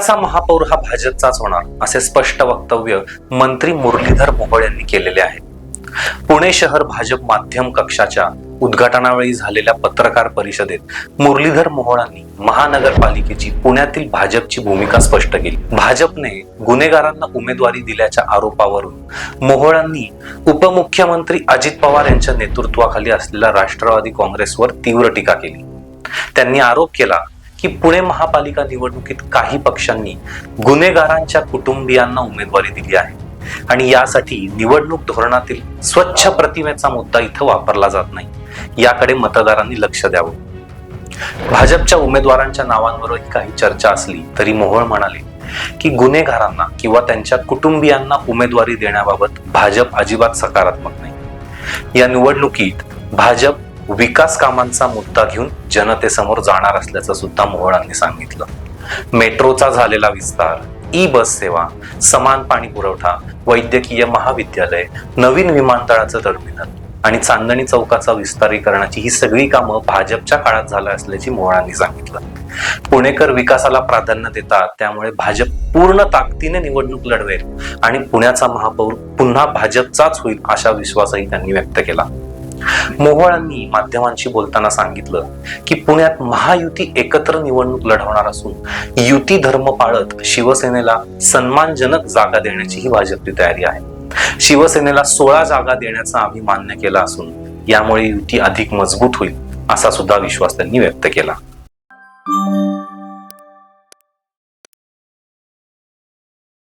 पुण्याचा महापौर हा भाजपचाच होणार असे स्पष्ट वक्तव्य मंत्री मुरलीधर मोहोळ यांनी केलेले आहे. पुणे शहर भाजप माध्यम कक्षाच्या उद्घाटनावेळी झालेल्या पत्रकार परिषदेत मुरलीधर मोहोळांनी महानगरपालिकेची पुण्यातील भाजपची भूमिका स्पष्ट केली. भाजपने गुन्हेगारांना उमेदवारी दिल्याच्या आरोपावरून मोहोळांनी उपमुख्यमंत्री अजित पवार यांच्या नेतृत्वाखाली असलेल्या राष्ट्रवादी काँग्रेसवर तीव्र टीका केली. त्यांनी आरोप केला की पुणे महापालिका निवडणुकीत काही पक्षांनी गुन्हेगारांच्या कुटुंबियांना उमेदवारी दिली आहे आणि यासाठी निवडणूक धोरणातील स्वच्छ प्रतिमेचा मुद्दा इथं वापरला जात नाही. याकडे मतदारांनी लक्ष द्यावं. भाजपच्या उमेदवारांच्या नावांवरही काही चर्चा असली तरी मोहोळ म्हणाले की गुन्हेगारांना किंवा त्यांच्या कुटुंबियांना उमेदवारी देण्याबाबत भाजप अजिबात सकारात्मक नाही. या निवडणुकीत भाजप विकास कामांचा मुद्दा घेऊन जनतेसमोर जाणार असल्याचं सुद्धा मोहोळांनी सांगितलं. मेट्रोचा झालेला विस्तार, ई बस सेवा, समान पाणी पुरवठा, वैद्यकीय महाविद्यालय, नवीन विमानतळाचं टर्मिनल आणि चांदणी चौकाचा विस्तारीकरणाची ही सगळी कामं भाजपच्या काळात झालं असल्याची मोहोळांनी सांगितलं. पुणेकर विकासाला प्राधान्य देतात, त्यामुळे भाजप पूर्ण ताकदीने निवडणूक लढवेल आणि पुण्याचा महापौर पुन्हा भाजपचाच होईल असा विश्वासही त्यांनी व्यक्त केला. मोहोळांनी माध्यमांशी बोलताना सांगितलं की पुण्यात महायुती एकत्र निवडणूक लढवणार असून युती धर्म पाळत शिवसेनेला सन्मानजनक जागा देण्याची ही भाजपची तयारी आहे. शिवसेनेला 16 जागा देण्याचा आम्ही मान्य केला असून यामुळे युती अधिक मजबूत होईल असा सुद्धा विश्वास त्यांनी व्यक्त केला.